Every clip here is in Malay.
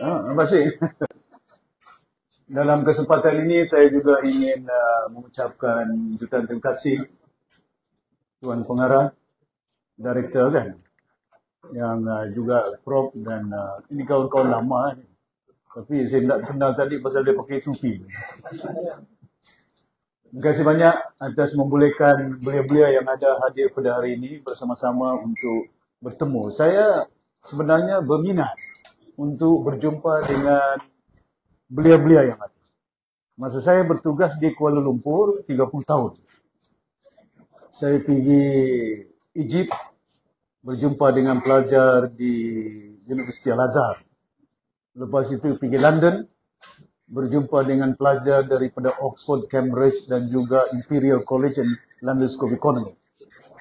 Terima kasih. Dalam kesempatan ini saya juga ingin mengucapkan jutaan terima kasih Tuan Pengarah, Direktur kan, yang juga Prof dan ini kawan-kawan lama ni. Tapi saya tak kenal tadi pasal dia pakai topi. Terima kasih banyak atas membolehkan belia-belia yang ada hadir pada hari ini bersama-sama untuk bertemu. Saya sebenarnya berminat untuk berjumpa dengan belia-belia yang ada. Masa saya bertugas di Kuala Lumpur 30 tahun. Saya pergi Egypt, berjumpa dengan pelajar di Universiti Al-Azhar. Lepas itu pergi London, berjumpa dengan pelajar daripada Oxford, Cambridge dan juga Imperial College and London School of Economics.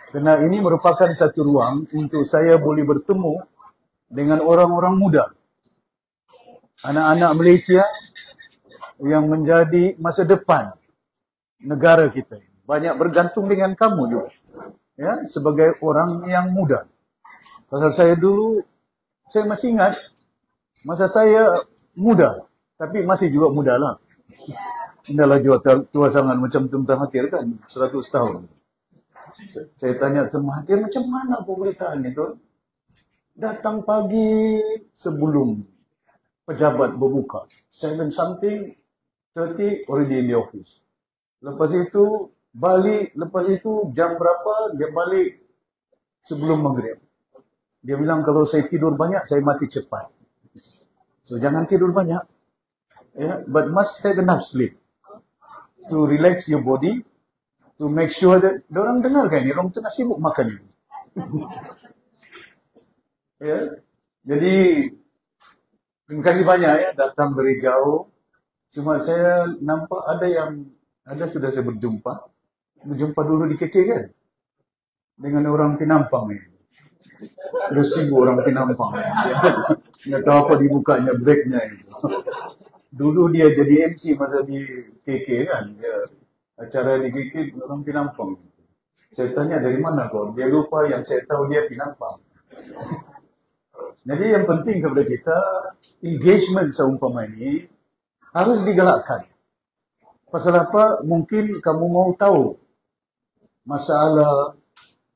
Kerana ini merupakan satu ruang untuk saya boleh bertemu dengan orang-orang muda. Anak-anak Malaysia yang menjadi masa depan negara kita. Banyak bergantung dengan kamu juga. Ya, sebagai orang yang muda. Pasal saya dulu, saya masih ingat, masa saya muda. Tapi masih juga muda lah. Inilah juga tua sangat macam Tun Mahathir kan, 100 tahun. Saya tanya Tun Mahathir, macam mana aku boleh tahan itu? Datang pagi sebelum pejabat berbuka. 7 something, 30 already in the office. Lepas itu balik, lepas itu jam berapa dia balik sebelum maghrib. Dia bilang kalau saya tidur banyak, saya mati cepat. So jangan tidur banyak. Yeah, but must have enough sleep to relax your body, to make sure that orang dengar kan ni, orang tengah sibuk makan ni. Ya, jadi terima kasih banyak ya datang dari jauh. Cuma saya nampak ada sudah saya berjumpa dulu di KK kan, dengan orang Pinampang ni. Ada sibuk orang Pinampang. Nggak tahu apa dibukanya breaknya itu. Dulu dia jadi MC masa di KK kan. Acara di KK orang Pinampang. Saya tanya dari mana kau? Dia lupa yang saya tahu dia Pinampang. Jadi yang penting kepada kita, engagement seumpama ini harus digalakkan. Pasal apa? Mungkin kamu mau tahu masalah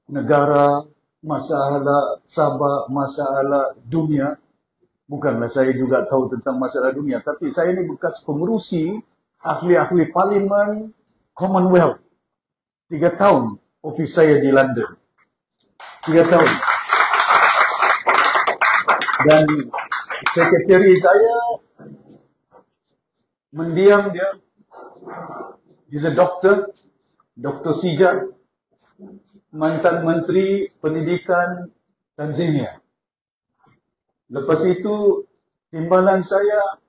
negara, masalah Sabah, masalah dunia. Bukanlah saya juga tahu tentang masalah dunia, tapi saya ini bekas pengerusi ahli-ahli parlimen Commonwealth. 3 tahun ofis saya di London. 3 tahun. Dan sekretari saya mendiam dia. He's a doctor, Dr. Sijat, mantan Menteri Pendidikan Tanzania. Lepas itu, timbalan saya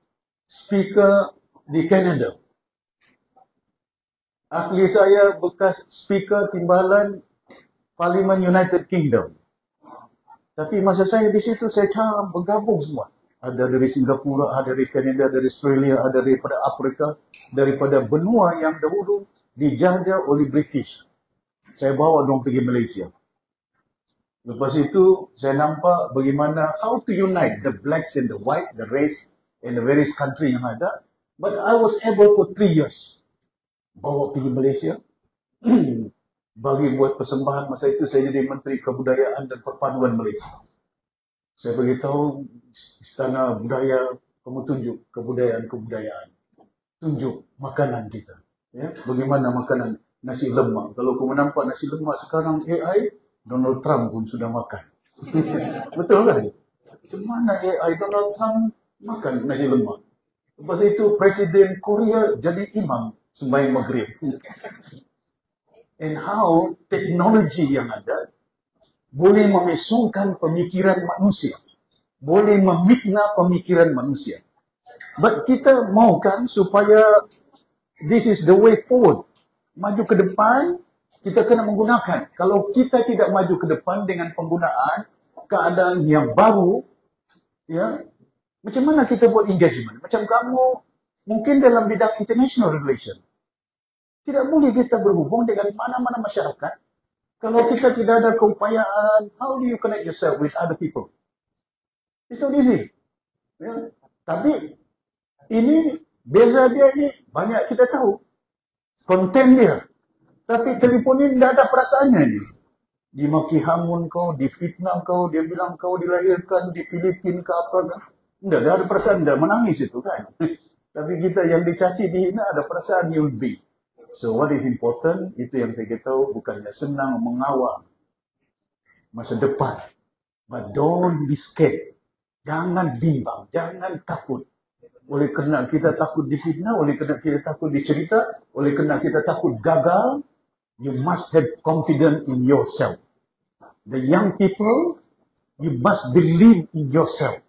speaker di Canada. Ahli saya bekas speaker timbalan Parlimen United Kingdom. Tapi masa saya di situ, saya cara bergabung semua. Ada dari Singapura, ada dari Canada, dari Australia, ada daripada Afrika, daripada benua yang dahulu dijajah oleh British. Saya bawa mereka pergi Malaysia. Lepas itu, saya nampak bagaimana how to unite the blacks and the white, the race and the various country yang ada. But I was able for 3 years. Bawa pergi Malaysia. Bagi buat persembahan masa itu, saya jadi Menteri Kebudayaan dan Perpaduan Malaysia. Saya beritahu Istana Budaya, kamu tunjuk kebudayaan-kebudayaan. Tunjuk makanan kita. Ya? Bagaimana makanan nasi lemak. Kalau kamu nampak nasi lemak sekarang AI, Donald Trump pun sudah makan. Betul kan? Macam mana AI Donald Trump makan nasi lemak? Lepas itu Presiden Korea jadi imam sembahyang maghrib. And how teknologi yang ada boleh memesongkan pemikiran manusia. Boleh memikna pemikiran manusia. But kita mahukan supaya this is the way forward. Maju ke depan, kita kena menggunakan. Kalau kita tidak maju ke depan dengan penggunaan keadaan yang baru, ya, macam mana kita buat engagement? Macam kamu mungkin dalam bidang international relation. Tidak boleh kita berhubung dengan mana-mana masyarakat kalau kita tidak ada keupayaan. How do you connect yourself with other people? It's not easy. Ya. Tapi ini beza dia ni banyak kita tahu. Konten dia. Tapi telefon ni tidak ada perasaannya ni. Dimaki hamun kau, dipitnah kau, dia bilang kau dilahirkan di Filipina ke apa kan. Tidak ada perasaan, tidak menangis itu kan. Tapi kita yang dicaci, dihina ada perasaan yang lebih. So what is important, itu yang saya tahu, bukannya senang mengawal masa depan. But don't be scared. Jangan bimbang, jangan takut. Oleh kerana kita takut difitnah, oleh kerana kita takut dicerita, oleh kerana kita takut gagal, you must have confidence in yourself. The young people, you must believe in yourself.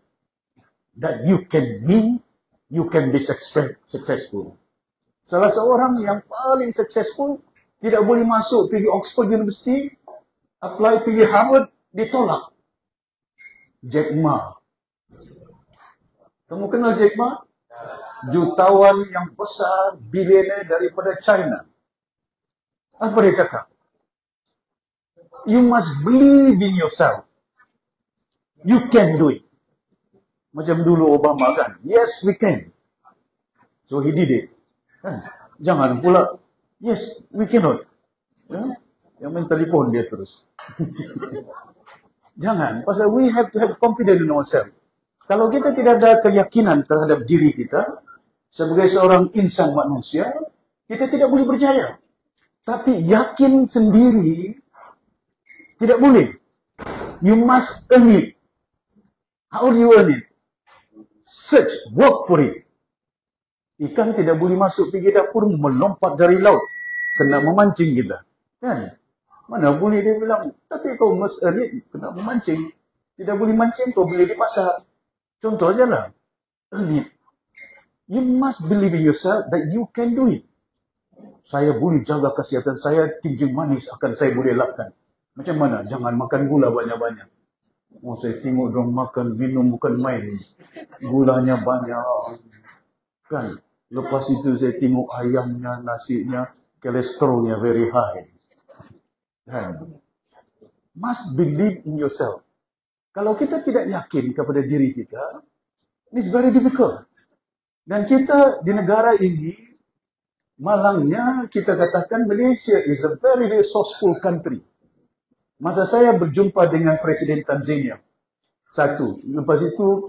That you can win, you can be successful. Salah seorang yang paling successful, tidak boleh masuk pergi Oxford University, apply pergi Harvard, ditolak. Jack Ma. Kamu kenal Jack Ma? Jutawan yang besar, bilioner daripada China. Apa dia cakap? You must believe in yourself. You can do it. Macam dulu Obama kan. Yes, we can. So he did it. Jangan pula, yes, we cannot. Yang main telefon dia terus. Jangan. Pasal we have to have confidence in ourselves. Kalau kita tidak ada keyakinan terhadap diri kita, sebagai seorang insan manusia, kita tidak boleh berjaya. Tapi yakin sendiri, tidak boleh. You must earn it. How do you earn it? Search, work for it. Ikan tidak boleh masuk pergi dapur, melompat dari laut. Kena memancing kita. Kan? Mana boleh dia bilang, tapi kau must earn it, kena memancing. Tidak boleh mancing, kau beli di pasar. Contoh aja lah. Earn it. You must believe in yourself that you can do it. Saya boleh jaga kesihatan saya, kencing manis akan saya boleh lakukan. Macam mana? Jangan makan gula banyak-banyak. Oh, saya tengok orang makan, minum bukan main. Gulanya banyak. Kan? Lepas itu saya tengok ayamnya, nasinya, kolesterolnya very high. Kan? Must believe in yourself. Kalau kita tidak yakin kepada diri kita, it's very difficult. Dan kita di negara ini, malangnya kita katakan Malaysia is a very resourceful country. Masa saya berjumpa dengan Presiden Tanzania, satu. Lepas itu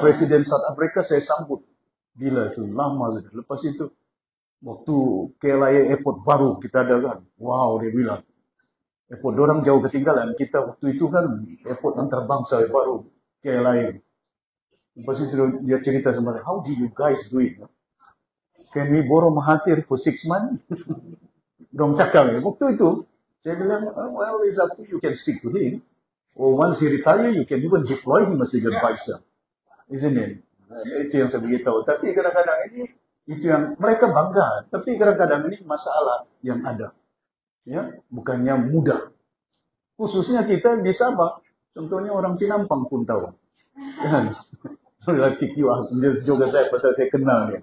Presiden South Africa saya sambut. Bila itu? Lama sudah. Lepas itu, waktu KLIA Airport baru kita ada kan. Wow, dia bilang. Airport orang jauh ketinggalan. Kita waktu itu kan airport antarabangsa baru KLIA. Lepas itu dia cerita sama saya, how do you guys do it? Can we borrow Mahathir for 6 months? Dong cakap ya. Waktu itu, saya bilang, well, it's up to you. You can speak to him. Or once he retire, you can even deploy him as your advisor. Isn't it? Itu yang saya beritahu. Tapi kadang-kadang ini, itu yang mereka bangga. Tapi kadang-kadang ini masalah yang ada. Ya, bukannya mudah. Khususnya kita di Sabah. Contohnya orang Pinampang pun tahu. Ya. Relatif juga saya pasal saya kenal dia.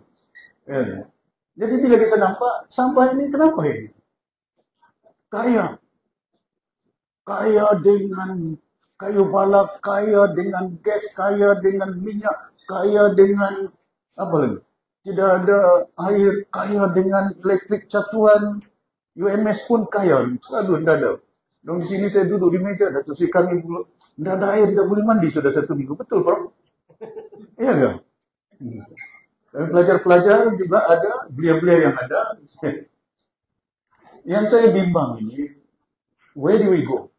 Ya. Jadi bila kita nampak sampah ini kenapa ini? Kaya. Kaya dengan kayu balak, kaya dengan gas, kaya dengan minyak, kaya dengan apa lagi? Tidak ada air, kaya dengan elektrik catuan. UMS pun kaya, selalu tidak ada. Dan di sini saya duduk di meja, Datuk Sri kami pula, tidak ada air, tidak boleh mandi sudah 1 minggu. Betul, Prof? Iya enggak? Dan pelajar-pelajar juga ada, belia-belia yang ada. Yang saya bimbang ini, where do we go?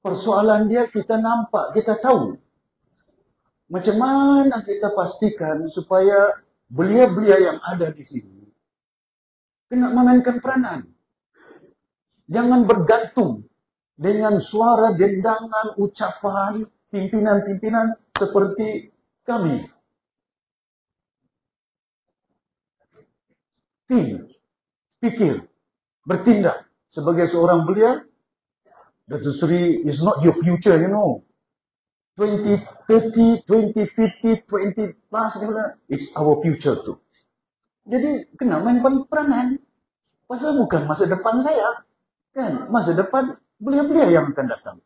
Persoalan dia kita nampak, kita tahu. Macam mana kita pastikan supaya belia-belia yang ada di sini kena memainkan peranan. Jangan bergantung dengan suara dendangan, ucapan, pimpinan-pimpinan seperti kami. Think, pikir, bertindak. Sebagai seorang belia, Datuk Seri is not your future, you know. 2030, 2050, 20 plus, it's our future too. Jadi, kena mainkan peranan. Pasal bukan masa depan saya. Kan? Masa depan, belia-belia yang akan datang.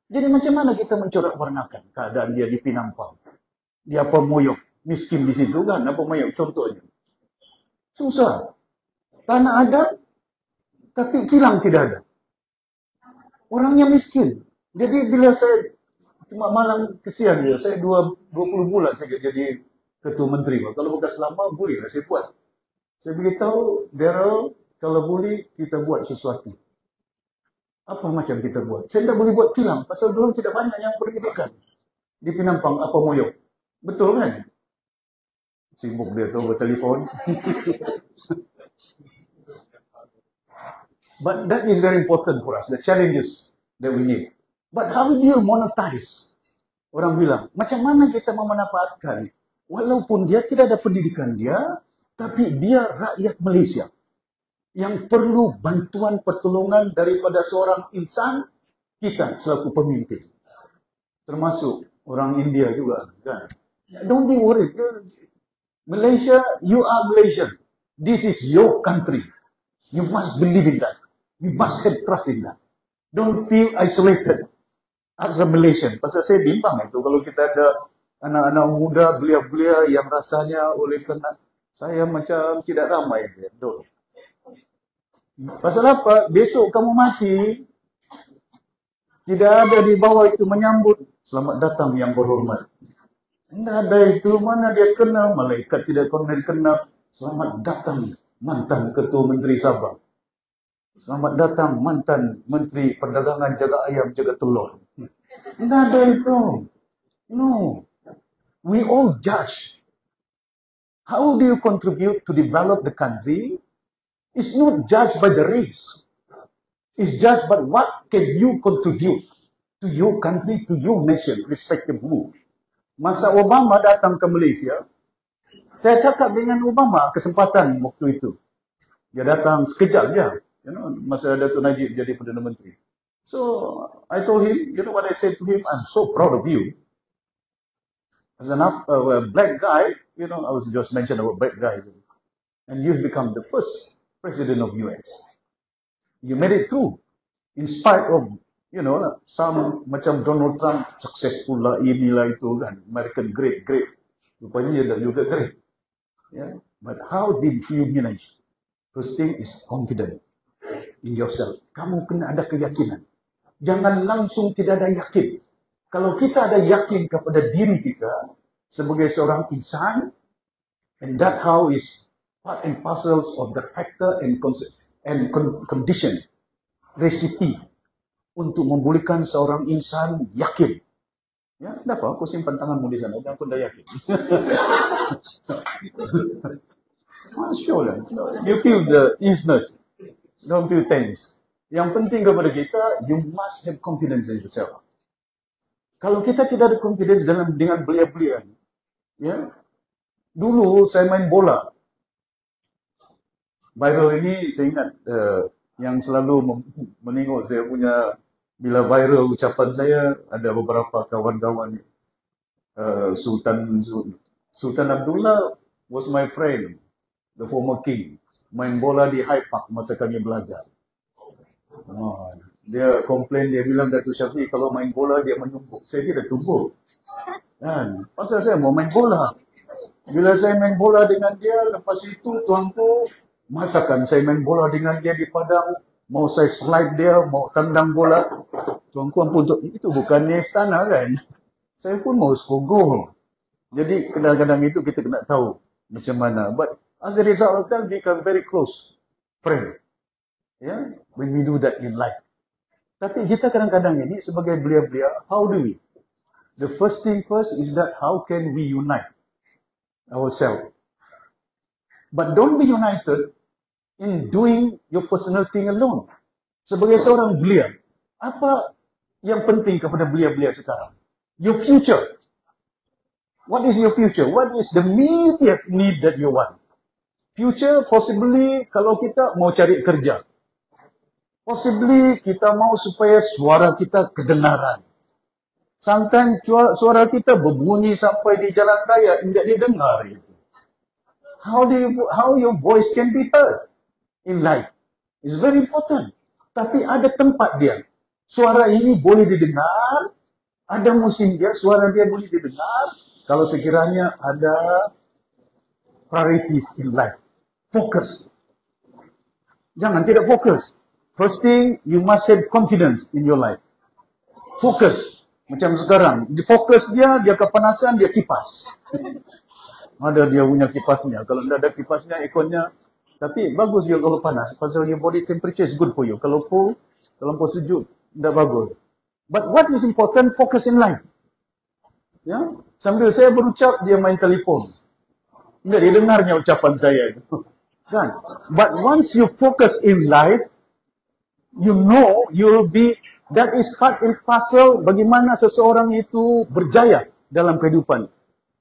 Jadi macam mana kita mencorak warnakan keadaan dia di Pinampang? Dia apa moyok. Miskin di situ kan, apa moyok contohnya. Susah. Tanah ada, tapi kilang tidak ada. Orangnya miskin. Jadi bila saya cuma malang kesian dia, saya 20 bulan saya jadi ketua menteri. Kalau bekas lama, boleh lah saya buat. Saya beritahu, Daryl, kalau boleh kita buat sesuatu. Apa macam kita buat? Saya tak boleh buat kilang, pasal dulu tidak banyak yang pendidikan. Di Penampang, apa moyok. Betul kan? Sibuk dia tu bertelefon. But that is very important for us, the challenges that we need. But how do you monetize? Orang bilang, macam mana kita memanfaatkan? Walaupun dia tidak ada pendidikan dia, tapi dia rakyat Malaysia yang perlu bantuan pertolongan daripada seorang insan, kita selaku pemimpin. Termasuk orang India juga, kan? Don't be worried. Malaysia, you are Malaysian. This is your country. You must believe in that. You must have trust in that. Don't feel isolated as a Malaysian. Pasal saya bimbang itu kalau kita ada anak-anak muda, belia-belia yang rasanya oleh kena saya macam tidak ramai. Pasal apa? Besok kamu mati, tidak ada di bawah itu menyambut selamat datang yang berhormat. Tidak ada itu, mana dia kenal, malaikat tidak kenal. Selamat datang mantan Ketua Menteri Sabah. Selamat datang mantan Menteri Perdagangan, jaga ayam, jaga telur. Tidak ada itu. No. We all judge. How do you contribute to develop the country? It's not judged by the race. It's judged by what can you contribute to your country, to your nation, respectively. Masa Obama datang ke Malaysia, saya cakap dengan Obama kesempatan waktu itu. Dia datang sekejap je. Masa Datuk Najib jadi Perdana Menteri. So, I told him, you know what I said to him? I'm so proud of you. As a black guy, I was just mentioned about black guys. And you've become the first president of US. You made it through. In spite of, some macam Donald Trump, successful lah, inilah itu kan. American great. Rupanya dia juga great. Yeah? But how did you manage? First thing is confidence in yourself. Kamu kena ada keyakinan. Jangan langsung tidak ada yakin. Kalau kita ada yakin kepada diri kita sebagai seorang insan, and that how is part and parcels of the factor and condition, resipi untuk membolehkan seorang insan yakin. Ya, kenapa? Aku simpan tanganmu di sana, jangan pun dah yakin. Sure lah. You feel the easiness. Don't feel tense. Yang penting kepada kita, you must have confidence in yourself. Kalau kita tidak ada confidence dengan belia-belia, ya. Dulu saya main bola. Viral ini saya ingat yang selalu menengok saya punya bila viral ucapan saya, ada beberapa kawan-kawan Sultan Abdullah was my friend, the former king. Main bola di Hyde Park masa kami belajar. Dia komplain, dia bilang Datuk Syafiq kalau main bola dia menumpuk. Saya tidak tumpuk. Kan? Pasal saya mau main bola. Bila saya main bola dengan dia, lepas itu tuanku masakan saya main bola dengan dia di padang. Mau saya slide dia, mau tendang bola. Tuanku ampun, itu bukannya istana kan? Saya pun mau score goal. Jadi kadang-kadang itu kita kena tahu macam mana. But as a result of that, become very close friend. Yeah, when we do that in life. Tapi kita kadang-kadang ini sebagai belia-belia, how do we? The first thing first is that how can we unite ourselves? But don't be united in doing your personal thing alone. Sebagai seorang belia, apa yang penting kepada belia-belia sekarang? Your future. What is your future? What is the immediate need that you want? Future, possibly kalau kita mau cari kerja. Possibly kita mau supaya suara kita kedengaran. Sometimes suara kita berbunyi sampai di jalan raya, tidak didengar itu. How your voice can be heard in life? It's very important. Tapi ada tempat dia. Suara ini boleh didengar, ada musim dia, suara dia boleh didengar, Kalau sekiranya ada priorities in life, fokus. Jangan tidak fokus. First thing, you must have confidence in your life. Fokus. Macam sekarang, di fokus dia kepanasan, dia kipas. Ada dia punya kipasnya. Kalau tidak ada kipasnya, airconnya. Tapi bagus dia kalau panas. Pasal your body temperature is good for you. Kalau cool, terlampau sejuk, tidak bagus. But what is important, focus in life. Ya, sambil saya berucap, dia main telefon. Tidak didengarnya ucapan saya itu. Kan? But once you focus in life, you know you will be, that is part and parcel bagaimana seseorang itu berjaya dalam kehidupan.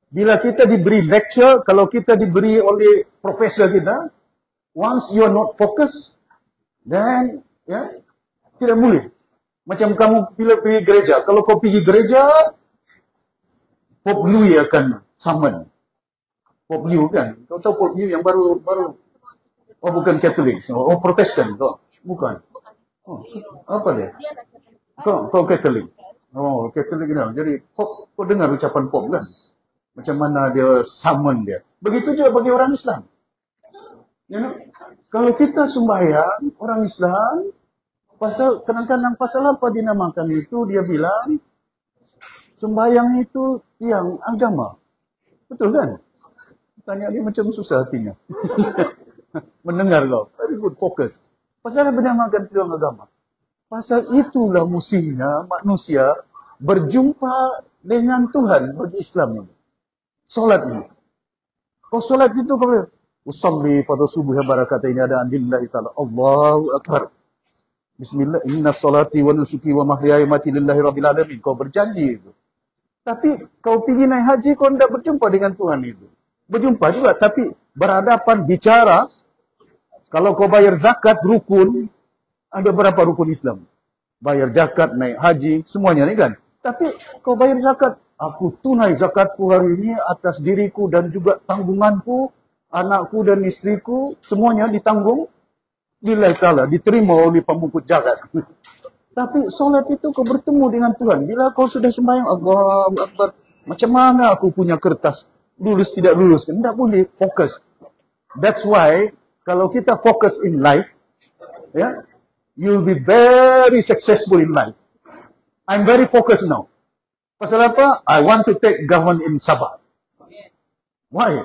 Bila kita diberi lecture, kalau kita diberi oleh profesor kita, once you are not focused, then ya, tidak boleh. Macam kamu bila pergi gereja, kalau kau pergi gereja, Pop Louis akan summon. Pop Liu kan? Kau tahu Pop Liu yang baru. Oh, bukan Katolik. Oh, Protestan. Bukan. Oh, apa dia? Kau Katolik. Oh, Katolik kan. Jadi, kau dengar ucapan Pop kan? Macam mana dia summon dia. Begitu juga bagi orang Islam. You know? Kalau kita sembahyang, orang Islam, kadang-kadang pasal apa dinamakan itu, dia bilang, sembahyang itu tiang agama. Betul kan? Tanya dia macam susah hatinya. Mendengar kau. Very good, focus. Pasal apa dinamakan tiang agama? Pasal itulah musimnya manusia berjumpa dengan Tuhan bagi Islam ini. Solat ini. Kau solat itu kau boleh. Usalli pada subuh barakat ini ada lillahi ta'ala. Allahu Akbar. Bismillah. Inna salati wa nusuki wa mahyaya mati lillahi rabbil alamin. Kau berjanji itu. Tapi kau pergi naik haji, kau tidak berjumpa dengan Tuhan itu. Berjumpa juga, tapi berhadapan bicara. Kalau kau bayar zakat, rukun, ada berapa rukun Islam? Bayar zakat, naik haji, semuanya ni kan. Tapi kau bayar zakat, aku tunai zakatku hari ini atas diriku dan juga tanggunganku, anakku dan istriku, semuanya ditanggung. Lillahi ta'ala, diterima oleh pemungkut zakat. Tapi solat itu kau bertemu dengan Tuhan. Bila kau sudah sembahyang, Allahu Akbar. Macam mana aku punya kertas? Lulus tidak lulus. Tidak boleh fokus. That's why, kalau kita fokus in life, ya, you'll be very successful in life. I'm very focused now. Pasal apa? I want to take government in Sabah. Why?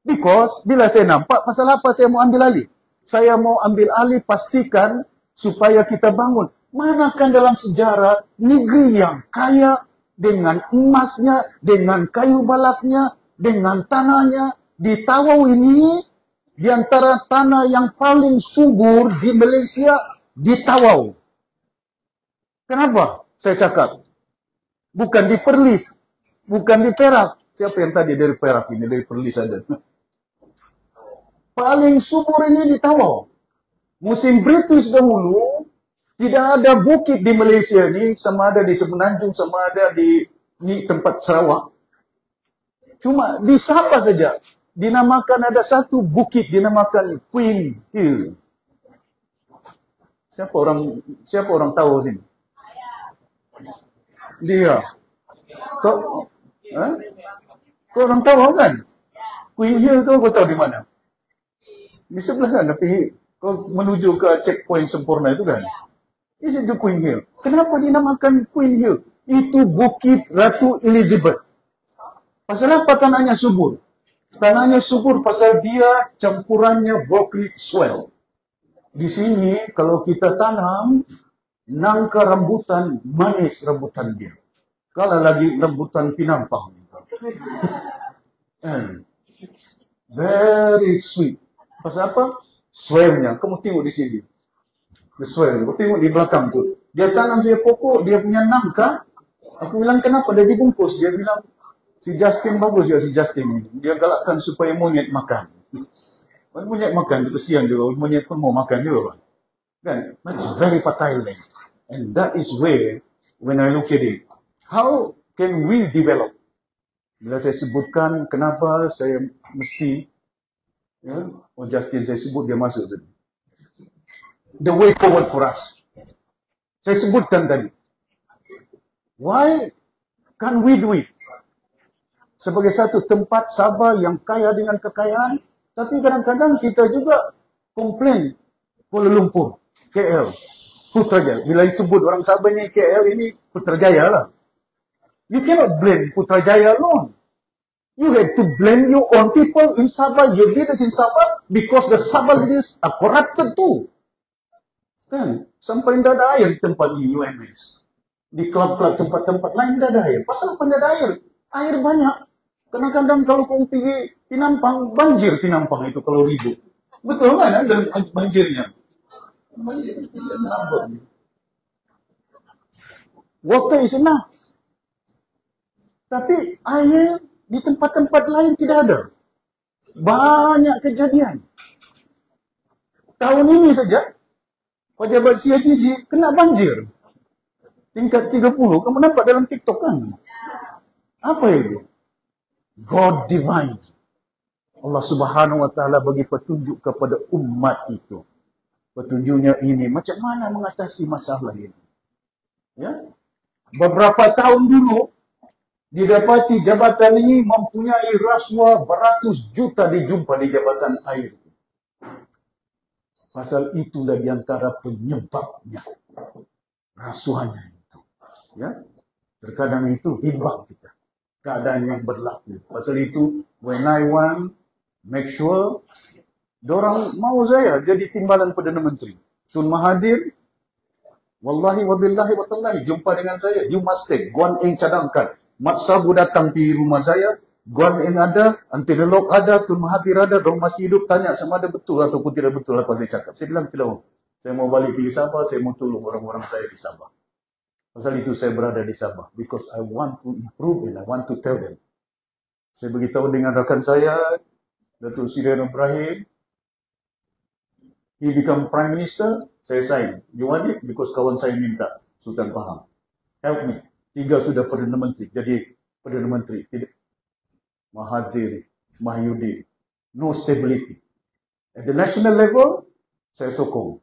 Because, bila saya nampak, pasal apa saya mau ambil alih? Saya mau ambil alih, pastikan supaya kita bangun. Manakah dalam sejarah negeri yang kaya dengan emasnya, dengan kayu balaknya, dengan tanahnya, di Tawau ini, di antara tanah yang paling subur di Malaysia, di Tawau. Kenapa saya cakap? Bukan di Perlis, bukan di Perak. Siapa yang tadi dari Perak ini, dari Perlis ada? Paling subur ini di Tawau. Musim British dahulu, tidak ada bukit di Malaysia ni, sama ada di Semenanjung, sama ada di tempat Sarawak. Cuma di Sabah saja, dinamakan ada satu bukit, dinamakan Queen Hill. Siapa orang tahu sini? Dia. Kau orang tahu kan? Queen Hill tu kau tahu di mana? Di sebelah sana, kau menuju ke checkpoint sempurna itu kan? Is it the Queen Hill? Kenapa dinamakan Queen Hill? Itu Bukit Ratu Elizabeth. Pasal apa tanahnya subur? Tanahnya subur pasal dia campurannya volcanic soil. Di sini kalau kita tanam, nangka rambutan, manis rambutan dia. Kalau lagi rambutan pinampang. And very sweet. Pasal apa? Soilnya. Kamu tengok di sini. The soil. Kau tengok di belakang tu. Dia tanam saya pokok, dia punya nangka. Aku bilang kenapa dia dibungkus? Dia bilang si Justin bagus ya si Justin ini. Dia galakkan supaya monyet makan. Monyet makan, kesian juga. Monyet pun mau makan juga. Kan? It's very fertile land. And that is where, when I look at it, how can we develop? Bila saya sebutkan kenapa saya mesti, ya, oh Justin saya sebut dia masuk tadi. The way forward for us. Saya sebutkan tadi. Why can't we do it? sebagai satu tempat Sabah yang kaya dengan kekayaan, tapi kadang-kadang kita juga komplain Kuala Lumpur, KL, Putrajaya. Bila disebut orang Sabah ni KL ini Putrajaya lah. You cannot blame Putrajaya alone. You have to blame your own people in Sabah, your leaders in Sabah, because the Sabah leaders are corrupted too. Kan? Sampai tidak ada air di tempat di UMS. Di klub-klub tempat-tempat lain tidak ada air. Pasal apa tidak ada air? Air banyak. Kadang-kadang kalau kau pergi Pinampang, banjir Pinampang itu kalau ribut. Betul kan? Ada banjirnya. Water is enough. Tapi air di tempat-tempat lain tidak ada. Banyak kejadian. Tahun ini saja, pejabat CITG kena banjir. Tingkat 30, kamu nampak dalam TikTok kan? Apa itu? God divine. Allah Subhanahu wa taala bagi petunjuk kepada umat itu. Petunjuknya ini macam mana mengatasi masalah ini. Ya? Beberapa tahun dulu didapati jabatan ini mempunyai rasuah beratus juta dijumpa di jabatan air. Pasal itulah diantara penyebabnya. Rasuahnya itu. Ya? Terkadang itu imbang kita. Keadaan yang berlaku. Pasal itu, when I want, make sure, dorang mau saya jadi timbalan Perdana Menteri. Tun Mahathir, wallahi wabillahi watallahi, jumpa dengan saya. You must take, Guan Eng cadangkan. Mat Sabu datang di rumah saya, Guan Eng ada, Anti Delok ada, Tun Mahathir ada, dorang masih hidup, tanya sama ada betul ataupun tidak betul apa saya cakap. Saya bilang tidak. Saya mau balik pergi Sabah, saya mau tolong orang-orang saya di Sabah. Pasal itu saya berada di Sabah. Because I want to improve and I want to tell them. Saya beritahu dengan rakan saya, Datuk Seri Ibrahim, he become Prime Minister, saya sign. You want it? Because kawan saya minta, Sultan Pahang. Help me. 3 sudah Perdana Menteri. Jadi Perdana Menteri. Tidak. Mahathir, Mahyudin. No stability. At the national level, saya sokong.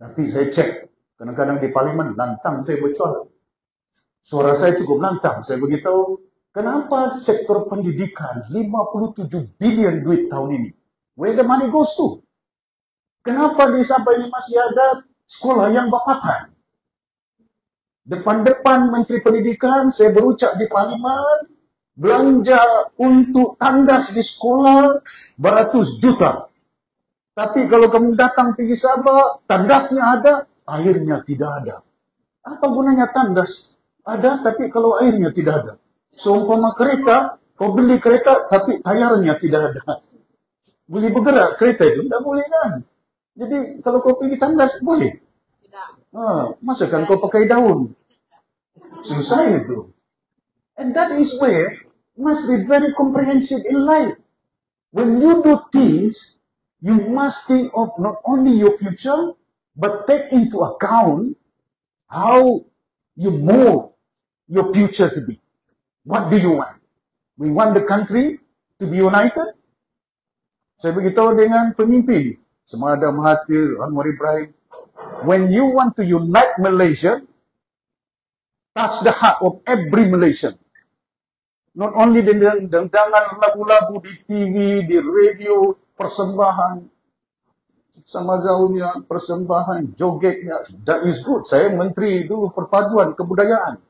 Tapi saya cek. Kadang-kadang di parlimen, lantang saya bercual. Suara saya cukup lantang. Saya beritahu, kenapa sektor pendidikan 57 bilion duit tahun ini? Where the money goes to? Kenapa di Sabah ini masih ada sekolah yang berpapan? Depan-depan Menteri Pendidikan, saya berucap di parlimen, belanja untuk tandas di sekolah beratus juta. Tapi kalau kamu datang pergi Sabah, tandasnya ada, airnya tidak ada. Apa gunanya tandas? Ada, tapi kalau airnya tidak ada. Seumpama kereta, kau beli kereta, tapi tayarnya tidak ada. Boleh bergerak kereta itu? Tidak boleh kan? Jadi, kalau kau pergi tandas, boleh? Tidak. Masa kan kau pakai daun? Susah itu. And that is where must be very comprehensive in life. When you do things, you must think of not only your future, but take into account how you mold your future to be. What do you want? We want the country to be united. Saya beritahu dengan pemimpin, sama ada Mahathir, Anwar Ibrahim, when you want to unite Malaysia, touch the heart of every Malaysian. Not only dengan lagu-lagu di TV, di radio, persembahan, sama jauhnya, persembahan, jogetnya. That is good. Saya menteri dulu perpaduan kebudayaan.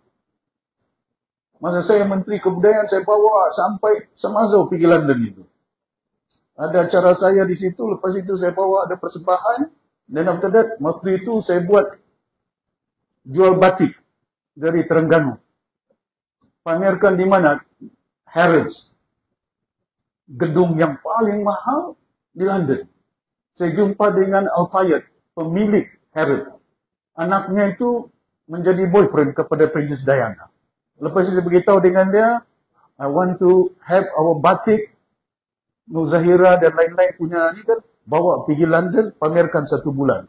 Masa saya menteri kebudayaan, saya bawa sampai Semazau pergi London itu. Ada acara saya di situ, lepas itu saya bawa ada persembahan. Dan after that, waktu itu saya buat jual batik dari Terengganu. Pamerkan di mana? Harrods. Gedung yang paling mahal di London. Saya jumpa dengan Al-Fayed, pemilik Harrods. Anaknya itu menjadi boyfriend kepada Princess Diana. Lepas itu saya beritahu dengan dia, I want to have our batik, Nur Zahira dan lain-lain punya ni kan, bawa pergi London, pamerkan 1 bulan.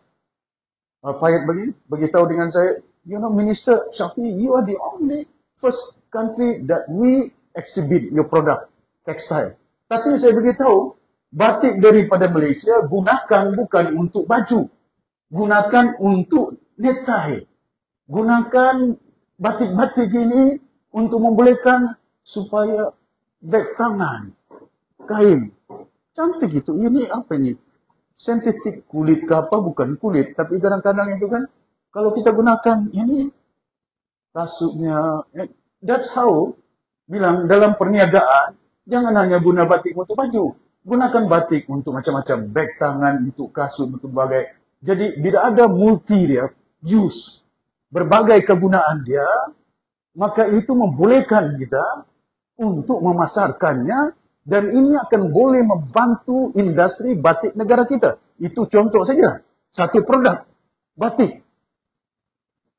Al-Fayed beritahu dengan saya, you know, Minister Shafi, you are the only first country that we exhibit your product, textile. Tapi saya beritahu, batik daripada Malaysia gunakan bukan untuk baju. Gunakan untuk netai. Gunakan batik-batik ini untuk membolehkan supaya beg tangan, kain. Cantik itu. Ini apa ini? Sintetik kulit ke apa? Bukan kulit. Tapi kadang-kadang itu kan, kalau kita gunakan ini, kasutnya. That's how, bilang dalam perniagaan, jangan hanya guna batik untuk baju. Gunakan batik untuk macam-macam. Beg tangan, untuk kasut, untuk berbagai. Jadi, bila ada multi dia, use, berbagai kegunaan dia, maka itu membolehkan kita untuk memasarkannya dan ini akan boleh membantu industri batik negara kita. Itu contoh saja. Satu produk batik.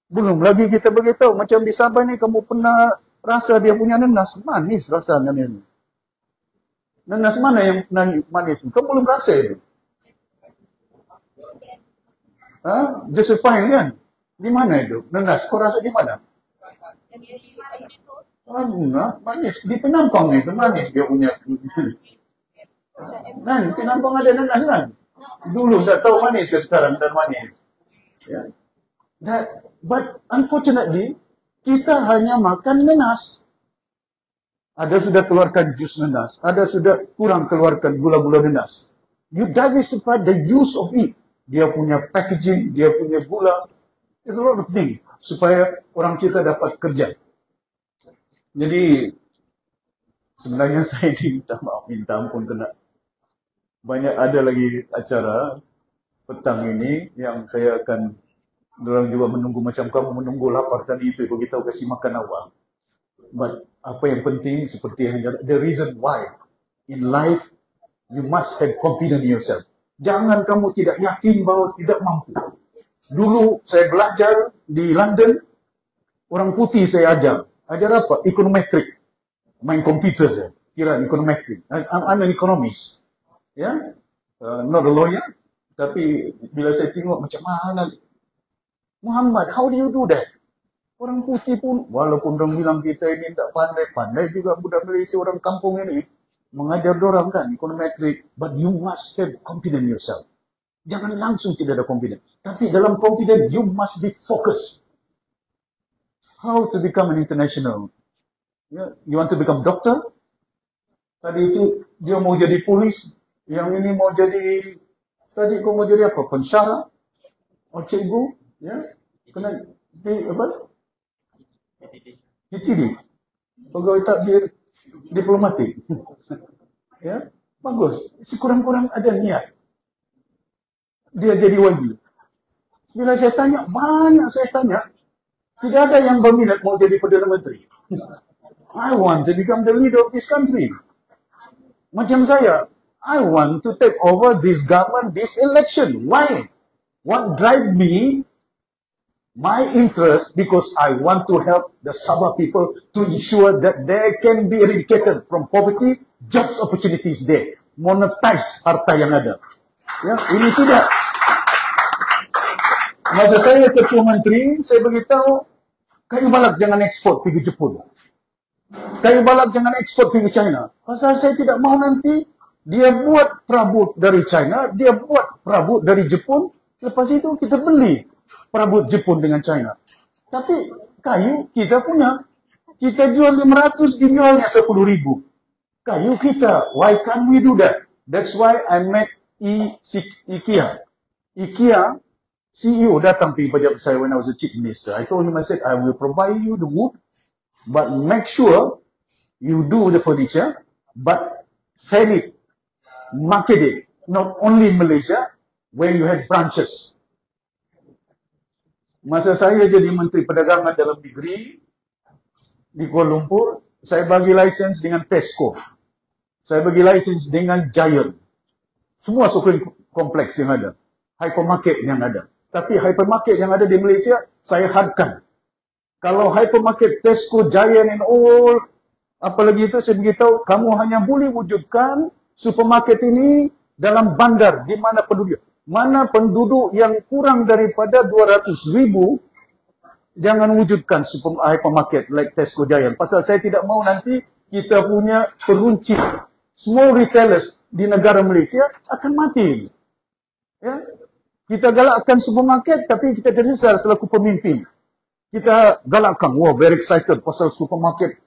Belum lagi kita beritahu macam di Sabah ni kamu pernah rasa dia punya nanas manis rasa nanas. Nanas mana yang manis? Kamu belum rasa itu. Josephine kan? Di mana itu? Nanas. Kau rasa di mana? Manis. Di Penampang itu manis dia punya. Kan, Penampang ada nanas kan? Dulu tak tahu manis ke sekarang dan manis. Ya. But unfortunately, kita hanya makan nanas. Ada sudah keluarkan jus nanas. Ada sudah kurang keluarkan gula-gula nanas. You diversify the use of it. Dia punya packaging, dia punya gula. It's a lot of things. Supaya orang kita dapat kerja. Jadi, sebenarnya saya minta maaf, minta ampun kena. Banyak ada lagi acara petang ini yang saya akan, orang juga menunggu macam kamu menunggu lapar tadi itu, beritahu kasih makan awal. But apa yang penting, seperti yang the reason why in life, you must have confidence in yourself. Jangan kamu tidak yakin bahwa tidak mampu. Dulu saya belajar di London, orang putih saya ajar. Ajar apa? Econometric. Main komputer saya. Kira econometric. I'm an economist. Ya? Not a lawyer. Tapi bila saya tengok macam mana. Muhammad, how do you do that? Orang putih pun, walaupun orang bilang kita ini tak pandai. Pandai juga budak Malaysia, orang kampung ini. Mengajar orang kan, econometric. But you must have confidence in yourself. Jangan langsung tidak ada confidence. Tapi dalam confidence, you must be focused. How to become an international? You want to become doctor? Tadi itu dia mau jadi polis. Yang ini mau jadi, tadi kau mau jadi apa? Pensyarah? Oh cikgu? Ya? Kena apa? PTD. Pegawai takbir diplomatik. Ya? Bagus. Sekurang-kurang ada niat. Dia jadi wali. Bila saya tanya, banyak saya tanya, tidak ada yang berminat mau jadi Perdana Menteri. I want to become the leader of this country. Macam saya, I want to take over this government, this election. Why? What drive me? My interest, because I want to help the Sabah people to ensure that they can be eradicated from poverty, jobs opportunities there. Monetize harta yang ada. Ya, ini tidak. Masa saya ketua menteri, saya beritahu, kayu balak jangan ekspor pergi Jepun. Kayu balak jangan ekspor pergi China. Pasal saya tidak mau nanti, dia buat perabot dari China, dia buat perabot dari Jepun, lepas itu kita beli perabot Jepun dengan China. Tapi kayu kita punya. Kita jual 500, dijualnya 10.000. Kayu kita. Why can't we do that? That's why I met IKEA. IKEA CEO datang pergi pejabat saya when I was a chief minister. I told him, I said, I will provide you the wood, but make sure you do the furniture, but sell it, market it, not only in Malaysia, where you have branches. Masa saya jadi Menteri Perdagangan Dalam Negeri di Kuala Lumpur, saya bagi license dengan Tesco. Saya bagi license dengan Giant. Semua shopping kompleks yang ada. Hypermarket yang ada. Tapi hypermarket yang ada di Malaysia, saya hadkan. Kalau hypermarket Tesco, Giant and all, apalagi itu saya beritahu, kamu hanya boleh wujudkan supermarket ini dalam bandar, di mana penduduk. Mana penduduk yang kurang daripada 200,000, jangan wujudkan hypermarket like Tesco, Giant. Pasal saya tidak mau nanti kita punya peruncit, small retailers di negara Malaysia akan mati. Ya? Kita galakkan supermarket, tapi kita tersesat selaku pemimpin. Kita galakkan, wow, very excited pasal supermarket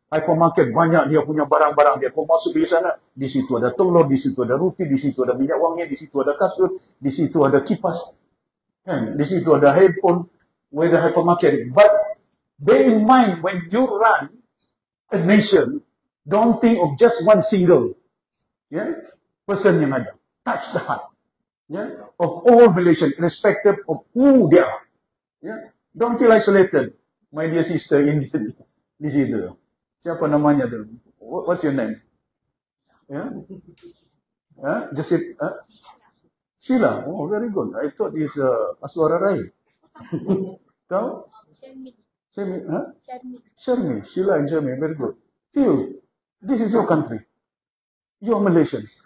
Hypermarket banyak dia punya barang-barang dia. Kau masuk di sana, di situ ada telur, di situ ada roti, di situ ada minyak wangi, di situ ada kasut, di situ ada kipas, kan? Di situ ada handphone, with the hypermarket. But bear in mind, when you run a nation, don't think of just one single person yang ada. Touch the heart of all Malaysians, irrespective of who they are. Don't feel isolated, my dear sister Indian di situ. Siapa namanya tu? What's your name? Joseph? Sheila. Oh, very good. I thought it's Aswara Rai. Kau? Sharmi. Sheila and Sharmi. Very good. Feel, this is your country. You are Malaysians.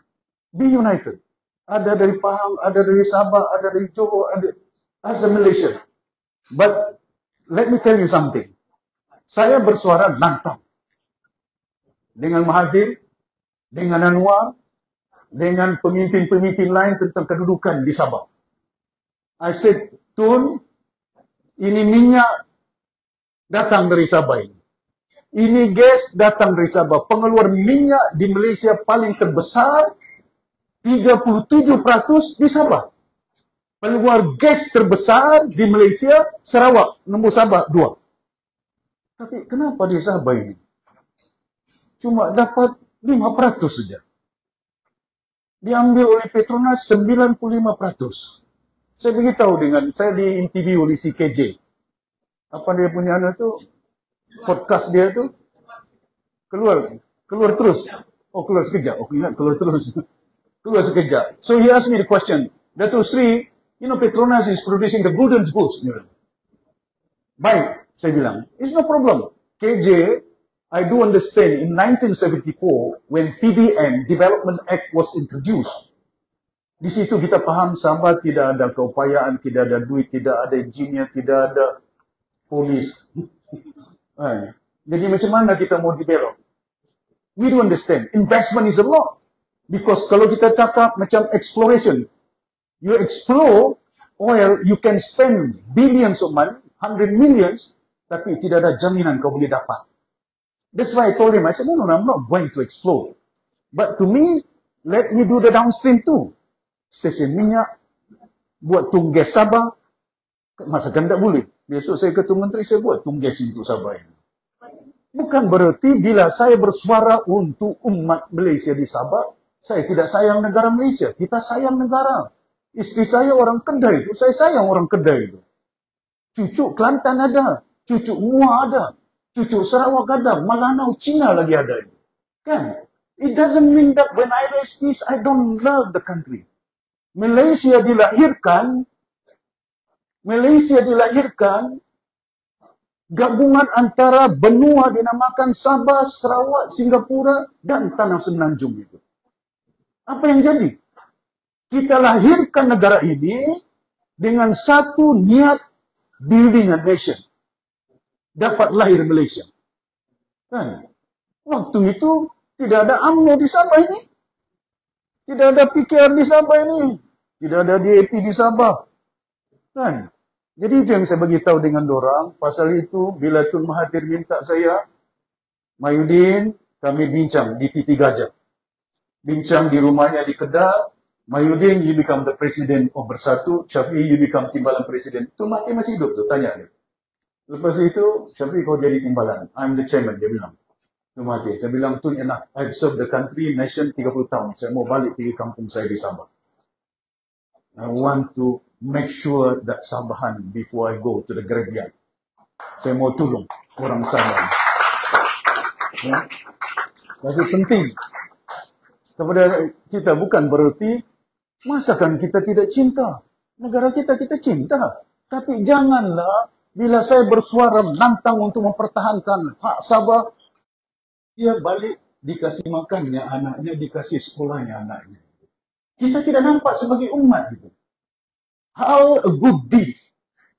Be united. Ada dari Pahang, ada dari Sabah, ada dari Johor, ada as a Malaysian. But let me tell you something. Saya bersuara lantang dengan Mahathir, dengan Anwar, dengan pemimpin-pemimpin lain tentang kedudukan di Sabah. I said, Tun, ini minyak datang dari Sabah ini. Ini gas datang dari Sabah. Pengeluar minyak di Malaysia paling terbesar, 37% di Sabah. Pengeluar gas terbesar di Malaysia, Sarawak, nombor Sabah 2. Tapi kenapa di Sabah ini cuma dapat 5% saja? Diambil oleh Petronas 95%. Saya beritahu saya di-interview oleh CKJ. Apa dia punya anak tu? Podcast dia tu keluar terus. Oh, keluar sekejap. Oh, ingat keluar terus. Keluar sekejap. So he asked me the question, Dato' Sri, Petronas is producing the golden goose. Baik, saya bilang, it's no problem. KJ, I do understand in 1974 when PDM Development Act was introduced. Di situ kita faham Sabah tidak ada keupayaan, tidak ada duit, tidak ada engineer, tidak ada polis. Jadi macam mana kita mau develop? We do understand. Investment is a lot. Because kalau kita cakap macam exploration, you explore oil, you can spend billions of money, 100 millions, tapi tidak ada jaminan kau boleh dapat. That's why I told him, I said, no, I'm not going to explore. But to me, let me do the downstream too. Stesen minyak, buat tunggas Sabah, masakan tak boleh. Besok saya ketua menteri, saya buat tunggas untuk Sabah ini. Bukan berarti bila saya bersuara untuk umat Malaysia di Sabah, saya tidak sayang negara Malaysia. Kita sayang negara. Isteri saya orang Kedai itu, saya sayang orang Kedai itu. Cucu Kelantan ada, cucu Muar ada, cucu Sarawak ada, Malanau, Cina lagi ada. Kan? It doesn't mean that when I raise this, I don't love the country. Malaysia dilahirkan gabungan antara benua dinamakan Sabah, Sarawak, Singapura, dan Tanah Semenanjung itu. Apa yang jadi? Kita lahirkan negara ini dengan satu niat building a nation. Dapat lahir Malaysia. Kan? Waktu itu tidak ada UMNO di Sabah ini. Tidak ada PKR di Sabah ini. Tidak ada DAP di Sabah. Kan? Jadi itu yang saya beritahu dengan dorang. Pasal itu, bila Tun Mahathir minta saya, Mahyudin, kami bincang di Titi Gajah. Bincang di rumahnya di Kedah. Mahyudin, you become the president of Bersatu. Syafiee, you become timbalan presiden. Tun Mahathir masih hidup tu, tanya dia. Lepas itu, Syafiee kau jadi timbalan. I'm the chairman, dia bilang. Tun Mahathir. Saya bilang, Tun enough. I've served the country, nation 30 tahun. Saya mau balik pergi kampung saya di Sabah. I want to make sure that Sabahan before I go to the graveyard. Saya mau tolong orang Sabah. Ya? Masih penting kepada kita, bukan berarti masakan kita tidak cinta. Negara kita cinta. Tapi janganlah bila saya bersuara lantang untuk mempertahankan hak Sabah, dia balik dikasih makannya anaknya, dikasih sekolahnya anaknya. Kita tidak nampak sebagai umat itu. How a good deed,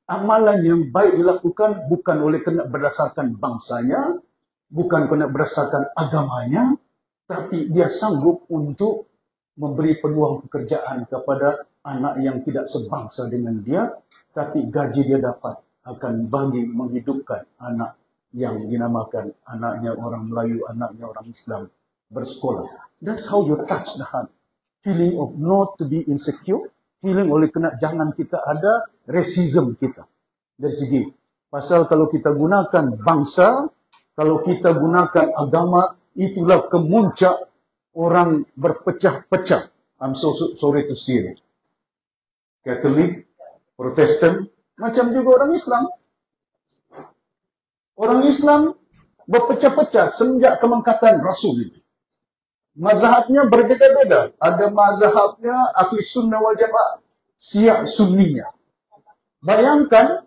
amalan yang baik dilakukan bukan oleh kena berdasarkan bangsanya, bukan kena berdasarkan agamanya, tapi dia sanggup untuk memberi peluang pekerjaan kepada anak yang tidak sebangsa dengan dia, tapi gaji dia dapat akan bagi menghidupkan anak yang dinamakan anaknya orang Melayu, anaknya orang Islam bersekolah. That's how you touch the heart. Feeling of not to be insecure, feeling oleh kena jangan kita ada racism kita. Dari segi, pasal kalau kita gunakan bangsa, kalau kita gunakan agama, itulah kemuncak orang berpecah-pecah. I'm so sorry to say it. Katolik, Protestan, macam juga orang Islam. Orang Islam berpecah-pecah sejak kemangkatan Rasul ini. Mazhabnya berbeza-beza. Ada mazhabnya Ahli Sunnah wal Jamaah, Syiah Sunninya. Bayangkan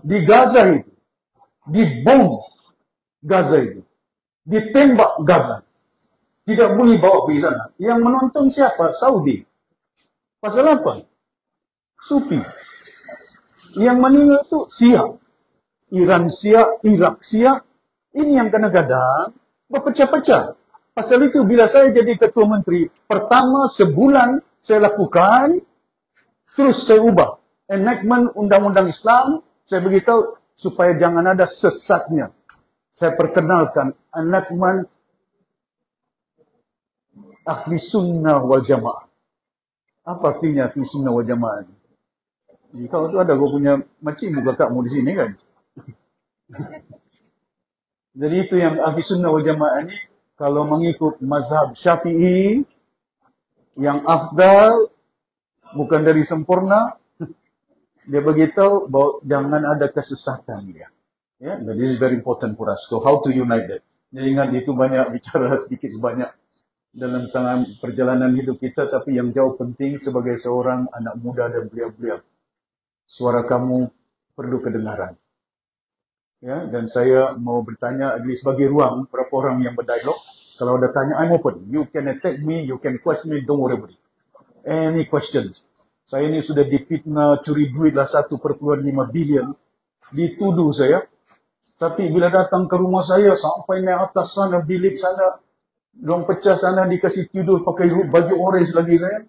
di Gaza itu, dibom Gaza itu, ditembak Gaza. Tidak boleh bawa pergi sana. Yang menonton siapa? Saudi. Pasal apa? Sufi. Yang meninggal itu Syiah. Iran Syiah, Irak Syiah. Ini yang kadang-kadang berpecah-pecah. Pasal itu bila saya jadi ketua menteri, pertama sebulan saya lakukan, terus saya ubah. Enactment undang-undang Islam, saya beritahu supaya jangan ada sesatnya. Saya perkenalkan enactment Ahli Sunnah wal Jamaah. Apa artinya Ahli Sunnah wal Jamaah? Kau tu ada kau punya macam muka kakmu di sini kan? Jadi itu yang Ahli Sunnah wal Jamaah ni, kalau mengikut mazhab Syafi'i, yang afdal, bukan dari sempurna, dia beritahu bahawa jangan ada kesesatan dia. Yeah, this is very important for us. So how to unite that? Jadi ingat itu banyak bicara sedikit sebanyak dalam tangan perjalanan hidup kita, tapi yang jauh penting sebagai seorang anak muda dan belia-belia, suara kamu perlu kedengaran. Ya, dan saya mau bertanya sebagai ruang berapa orang yang berdialog. Kalau ada tanya, I'm open. You can attack me, you can question me, don't worry about it. Any questions? Saya ini sudah difitnah curi duit lah 1.5 bilion. Dituduh saya. Tapi bila datang ke rumah saya, sampai naik atas sana, bilik sana, dorang pecah sana, dikasih tidur pakai baju orange lagi saya.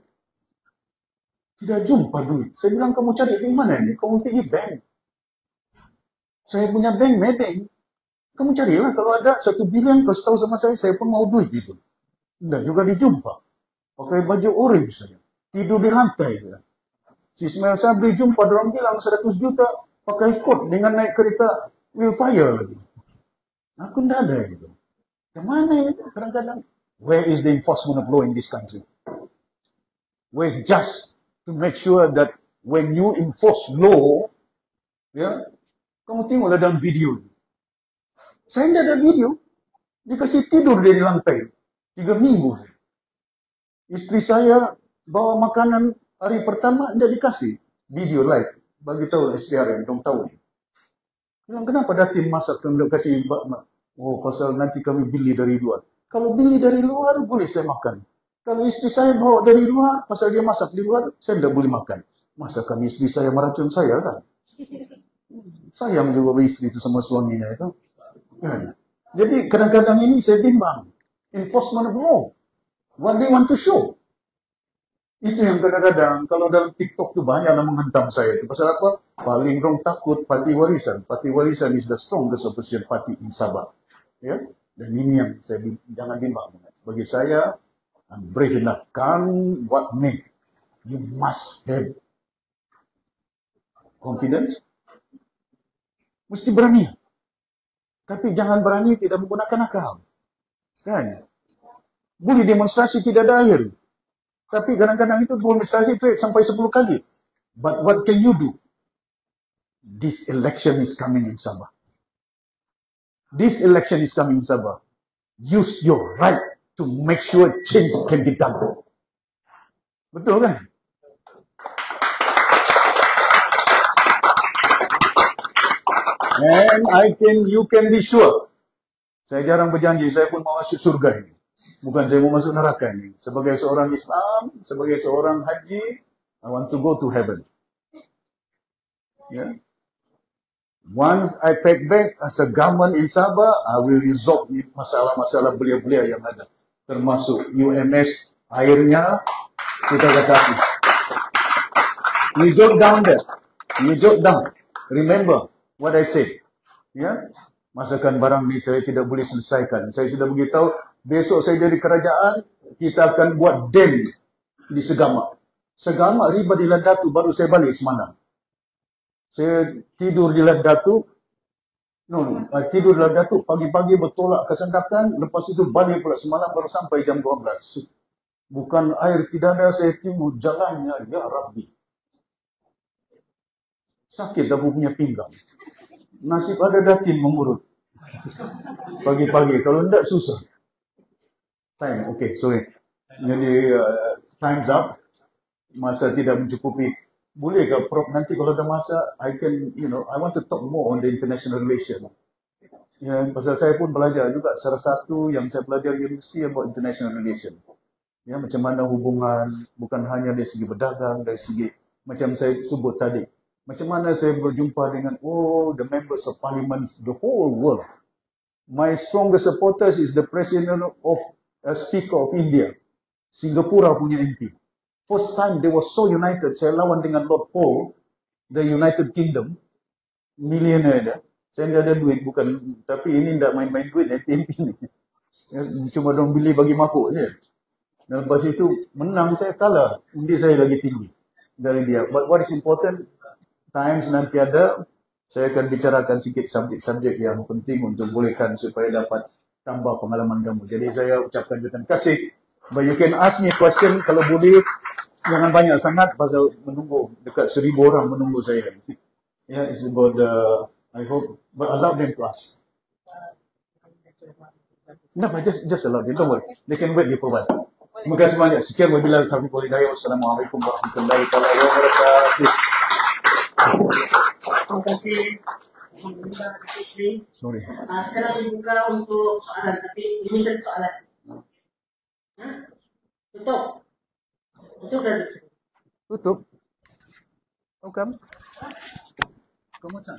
Tidak jumpa duit. Saya bilang, kamu cari di mana ni? Kamu pergi bank. Saya punya bank, Maybank. Kamu carilah kalau ada 1 bilion, kasih tahu sama saya pun mau duit itu. Tidak juga dijumpa. Pakai baju orange saya. Tidur di lantai saya. Si Ismail Sabri jumpa, orang bilang 100 juta pakai kot dengan naik kereta Willfire lagi. Aku tidak ada itu. Yang mana itu? Kadang-kadang, where is the enforcement of law in this country? Where is just to make sure that when you enforce law, ya, kamu tengoklah dalam video ini. Saya tidak ada video. Dikasih tidur dia di lantai. 3 minggu. Isteri saya bawa makanan hari pertama, tidak dikasih video live. Bagi tahu SPRM, dong tahu. Bilang, kenapa Datin masak, tidak kasih oh, pasal nanti kami beli dari luar. Kalau beli dari luar, boleh saya makan. Kalau isteri saya bawa dari luar, pasal dia masak di luar, saya tidak boleh makan. Masa kami isteri saya meracun saya kan? Sayang juga isteri itu sama suaminya itu. Kan? Jadi kadang-kadang ini saya bimbang. Enforcement of law. What they want to show. Itu yang kadang-kadang, kalau dalam TikTok tu banyak yang menghentam saya. Pasal apa? Paling orang takut parti warisan. Parti warisan is the strongest opposition party in Sabah. Ya? Dan ini yang saya jangan bimbang. Bagi saya, I'm brave enough. Come what may. You must have confidence. Mesti berani. Tapi jangan berani tidak menggunakan akal. Kan? Boleh demonstrasi tidak ada akhir. Tapi kadang-kadang itu demonstrasi sampai 10 kali. But what can you do? This election is coming in Sabah. This election is coming in Sabah. Use your right to make sure change can be done. Betul kan? And you can be sure. Saya jarang berjanji, saya pun mau masuk surga ini. Bukan saya mau masuk neraka ini. Sebagai seorang Islam, sebagai seorang haji, I want to go to heaven. Yeah. Once I take back as a government in Sabah, I will resolve masalah-masalah belia-belia yang ada. Termasuk UMS, airnya, kita katakan. You jot down there. You jot down. Remember what I said. Ya, Masakan barang ni saya tidak boleh selesaikan. Saya sudah beritahu, besok saya dari kerajaan, kita akan buat dam di Segamak. Segamak riba di Ladatu, baru saya balik semalam. Saya tidur di Ladatu, tidur di Ladatu, pagi-pagi bertolak ke Sandakan, lepas itu balik pula semalam, baru sampai jam 12. Bukan air tidak ada, saya tengok jalannya, ya Rabbi. Sakit aku punya pinggang. Nasib ada datin mengurut. Pagi-pagi, kalau tidak susah. Time, okay, sorry. Jadi, time's up. Masa tidak mencukupi. Boleh ke Prof, nanti kalau ada masa, I can, I want to talk more on the international relation. Ya, pasal saya pun belajar juga. Salah satu yang saya belajar di universiti about international relation. Ya, macam mana hubungan, bukan hanya dari segi berdagang, dari segi, macam saya sebut tadi. Macam mana saya berjumpa dengan the members of parliament, the whole world. My strongest supporters is the president of Speaker of India. Singapura punya MP. First time they were so united. Saya lawan dengan Lord Paul, the United Kingdom, millionaire dia. Saya tidak ada duit, bukan. Tapi ini tidak main-main duit, MP ni. Cuma dong beli bagi mabuk saja. Dan lepas itu, menang saya kalah. Undi saya lagi tinggi dari dia. But what is important, times nanti ada, saya akan bicarakan sikit subjek-subjek yang penting untuk bolehkan supaya dapat tambah pengalaman kamu. Jadi saya ucapkan terima kasih. But you can ask me question kalau boleh. Jangan banyak sangat pasal menunggu. Dekat 1,000 orang menunggu saya. Yeah, it's about I hope, but allow them to ask. No, just allow them. Don't worry. They can wait for a while. Terima kasih banyak. Sekian wabillahi taufiq wal hidayah. Wassalamualaikum warahmatullahi wabarakatuh. Terima kasih. Sorry. Sekarang dibuka untuk soalan, tapi limited soalan. Tutup. Tutup dah disini. Tutup. Kau kam? Kau macam?